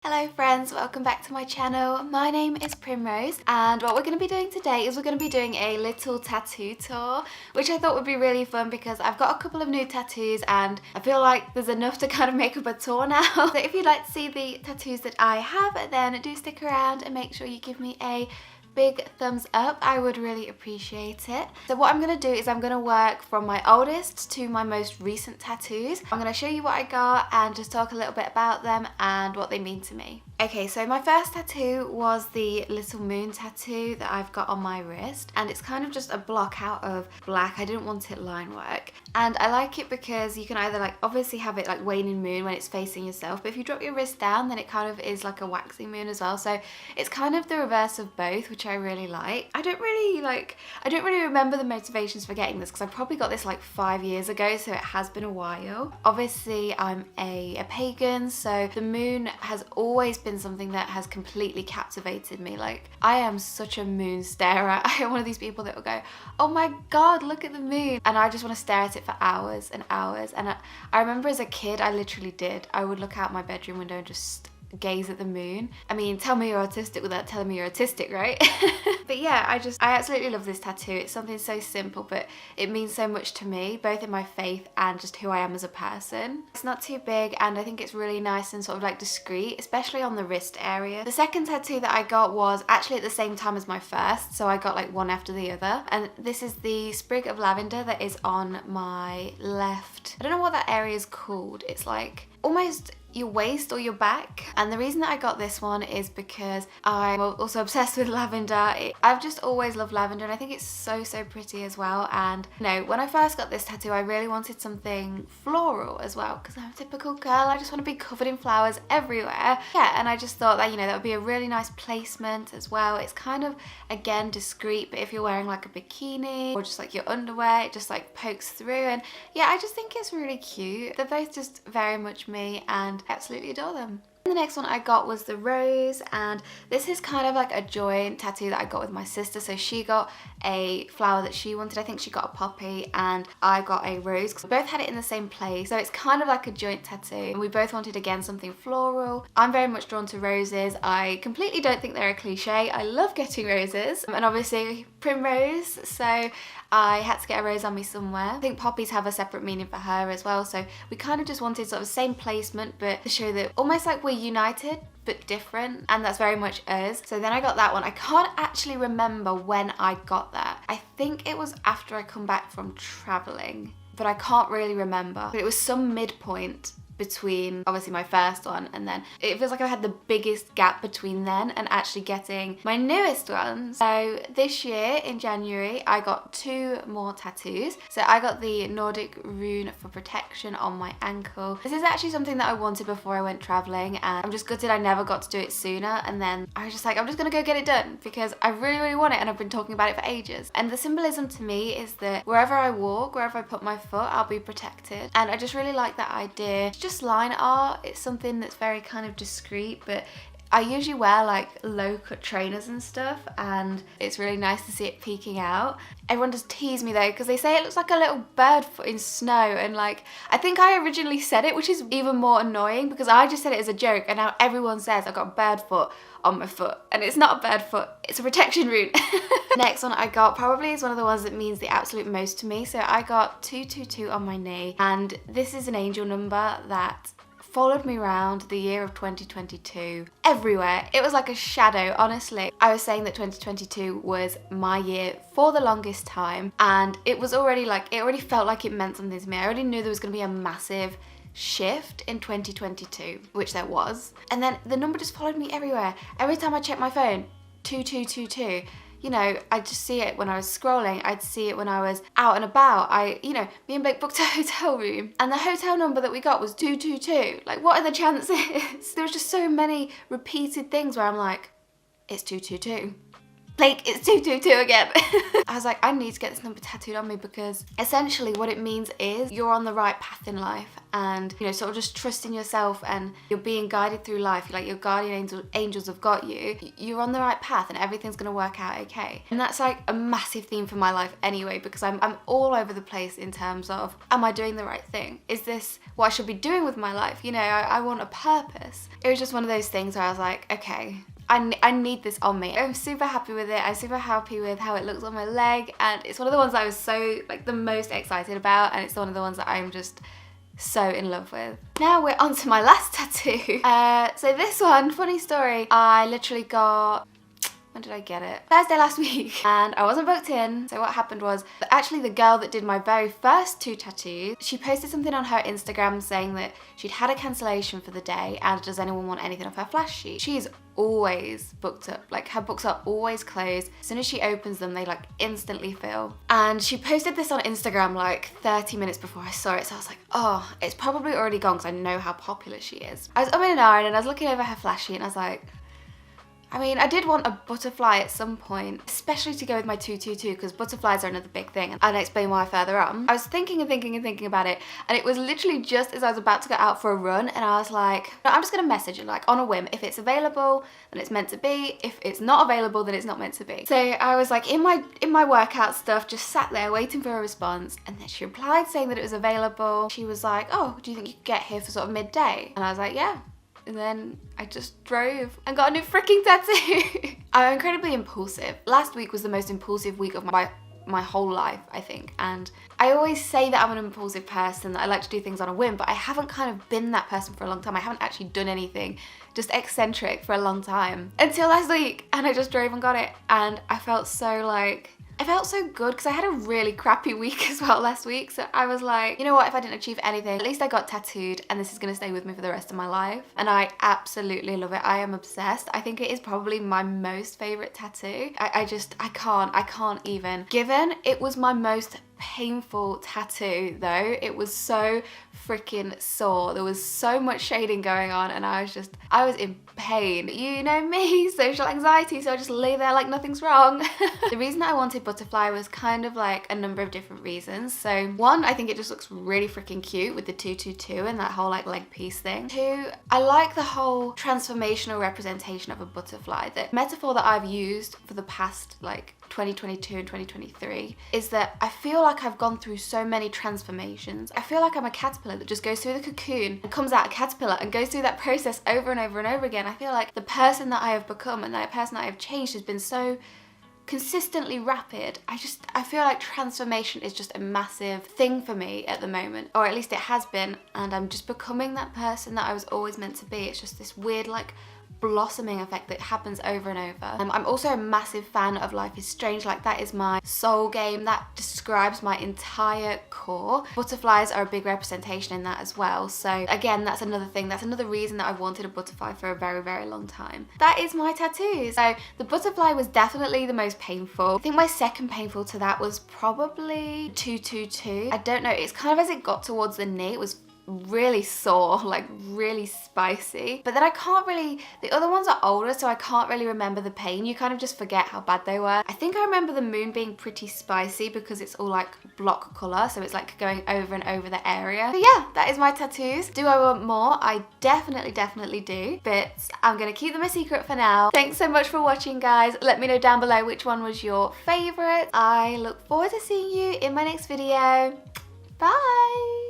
Hello friends, welcome back to my channel. My name is Primrose and what we're going to be doing today is we're going to be doing a little tattoo tour, which I thought would be really fun because I've got a couple of new tattoos and I feel like there's enough to kind of make up a tour now. So if you'd like to see the tattoos that I have, then do stick around and make sure you give me a big thumbs up. I would really appreciate it. So what I'm going to do is I'm going to work from my oldest to my most recent tattoos. I'm going to show you what I got and just talk a little bit about them and what they mean to me. Okay, so my first tattoo was the little moon tattoo that I've got on my wrist, and it's kind of just a block out of black. I didn't want it line work, and I like it because you can either like obviously have it like waning moon when it's facing yourself, but if you drop your wrist down then it kind of is like a waxing moon as well, so it's kind of the reverse of both, which I really like. I don't really remember the motivations for getting this because I probably got this like 5 years ago, so it has been a while. Obviously I'm a pagan, so the moon has always been something that has completely captivated me. Like, I am such a moon starer. I am one of these people that will go, oh my god, look at the moon, and I just want to stare at it for hours and hours. And I remember as a kid I literally did. I would look out my bedroom window and just gaze at the moon. I mean, tell me you're autistic without telling me you're autistic, right? But yeah, I absolutely love this tattoo. It's something so simple, but it means so much to me, both in my faith and just who I am as a person. It's not too big and I think it's really nice and sort of like discreet, especially on the wrist area. The second tattoo that I got was actually at the same time as my first, so I got like one after the other. And this is the sprig of lavender that is on my left. I don't know what that area is called. It's like almost your waist or your back. And the reason that I got this one is because I'm also obsessed with lavender. I've just always loved lavender and I think it's so pretty as well. And you know, when I first got this tattoo I really wanted something floral as well because I'm a typical girl. I just want to be covered in flowers everywhere. Yeah, and I just thought that, you know, that would be a really nice placement as well. It's kind of, again, discreet, but if you're wearing like a bikini or just like your underwear, it just like pokes through. And yeah, I just think it's really cute. They're both just very much me and I absolutely adore them. The next one I got was the rose, and this is kind of like a joint tattoo that I got with my sister. So she got a flower that she wanted. I think she got a poppy and I got a rose because we both had it in the same place. So it's kind of like a joint tattoo and we both wanted, again, something floral. I'm very much drawn to roses. I completely don't think they're a cliche. I love getting roses and obviously Primrose, so I had to get a rose on me somewhere. I think poppies have a separate meaning for her as well, so we kind of just wanted sort of same placement but to show that almost like we're united but different, and that's very much us. So then I got that one. I can't actually remember when I got that. I think it was after I come back from traveling, but I can't really remember. But it was some midpoint between obviously my first one and then it feels like I had the biggest gap between then and actually getting my newest one. So this year in January I got 2 more tattoos. So I got the Nordic rune for protection on my ankle. This is actually something that I wanted before I went traveling and I'm just gutted I never got to do it sooner, and then I was just like, I'm just gonna go get it done because I really want it and I've been talking about it for ages. And the symbolism to me is that wherever I walk, wherever I put my foot, I'll be protected, and I just really like that idea. Just line art, it's something that's very kind of discreet, but I usually wear like low cut trainers and stuff and it's really nice to see it peeking out. Everyone does tease me though because they say it looks like a little bird foot in snow, and like I think I originally said it, which is even more annoying because I just said it as a joke and now everyone says I've got a bird foot on my foot, and it's not a bird foot, it's a protection rune. Next one I got probably is one of the ones that means the absolute most to me. So I got 222 on my knee, and this is an angel number that followed me around the year of 2022 everywhere. It was like a shadow, honestly. I was saying that 2022 was my year for the longest time, and it was already like, it already felt like it meant something to me. I already knew there was going to be a massive shift in 2022, which there was, and then the number just followed me everywhere. Every time I checked my phone, 2222. You know, I'd just see it when I was scrolling, I'd see it when I was out and about. Me and Blake booked a hotel room and the hotel number that we got was 222. Like, what are the chances? There was just so many repeated things where I'm like, it's 222. Blake, it's 222 again. I was like, I need to get this number tattooed on me because essentially what it means is you're on the right path in life and, you know, sort of just trusting yourself and you're being guided through life. Like your guardian angels have got you. You're on the right path and everything's going to work out okay. And that's like a massive theme for my life anyway, because I'm all over the place in terms of, am I doing the right thing? Is this what I should be doing with my life? You know, I want a purpose. It was just one of those things where I was like, okay, I need this on me. I'm super happy with it. I'm super happy with how it looks on my leg, and it's one of the ones I was so like the most excited about, and it's one of the ones that I'm just so in love with. Now we're on to my last tattoo. So this one, funny story, I literally got, when did I get it? Thursday last week, and I wasn't booked in. So what happened was, actually the girl that did my very first 2 tattoos, she posted something on her Instagram saying that she'd had a cancellation for the day and does anyone want anything off her flash sheet. She's always booked up, like her books are always closed. As soon as she opens them, they like instantly fill. And she posted this on Instagram like 30 minutes before I saw it, so I was like, oh, it's probably already gone because I know how popular she is. I was umming and ahhing and I was looking over her flash sheet and I was like, I mean, I did want a butterfly at some point, especially to go with my 222 because butterflies are another big thing, and I'll explain why further on. I was thinking and thinking and thinking about it, and it was literally just as I was about to go out for a run, and I was like, no, I'm just gonna message it like on a whim. If it's available, then it's meant to be. If it's not available, then it's not meant to be. So I was like in my workout stuff, just sat there waiting for a response, and then she replied saying that it was available. She was like, oh, do you think you could get here for sort of midday? And I was like, yeah. And then I just drove and got a new freaking tattoo. I'm incredibly impulsive. Last week was the most impulsive week of my whole life, I think. And I always say that I'm an impulsive person, that I like to do things on a whim, but I haven't kind of been that person for a long time. I haven't actually done anything just eccentric for a long time until last week, and I just drove and got it. And I felt so like, I felt so good because I had a really crappy week as well last week. So I was like, you know what, if I didn't achieve anything, at least I got tattooed and this is going to stay with me for the rest of my life. And I absolutely love it. I am obsessed. I think it is probably my most favorite tattoo. I can't even. Given it was my most painful tattoo though, it was so freaking sore. There was so much shading going on and I was in pain. You know me, social anxiety, so I just lay there like nothing's wrong. The reason that I wanted butterfly was kind of like a number of different reasons. So one, I think it just looks really freaking cute with the 222 and that whole like leg piece thing. 2, I like the whole transformational representation of a butterfly. The metaphor that I've used for the past like 2022 and 2023 is that I feel like I've gone through so many transformations. I feel like I'm a caterpillar that just goes through the cocoon and comes out a caterpillar and goes through that process over and over and over again. I feel like the person that I have become and the person that I have changed has been so consistently rapid. I feel like transformation is just a massive thing for me at the moment, or at least it has been, and I'm just becoming that person that I was always meant to be. It's just this weird like blossoming effect that happens over and over. I'm also a massive fan of Life is Strange. Like that is my soul game. That describes my entire core. Butterflies are a big representation in that as well. So again, that's another thing. That's another reason that I've wanted a butterfly for a very, very long time. That is my tattoo. So the butterfly was definitely the most painful. I think my second painful to that was probably 222. I don't know. It's kind of as it got towards the knee, it was really sore, like really spicy. But then I can't really, the other ones are older, so I can't really remember the pain. You kind of just forget how bad they were. I think I remember the moon being pretty spicy because it's all like block color, so it's like going over and over the area. But yeah, that is my tattoos. Do I want more? I definitely do, but I'm gonna keep them a secret for now. Thanks so much for watching, guys. Let me know down below which one was your favorite. I look forward to seeing you in my next video. Bye.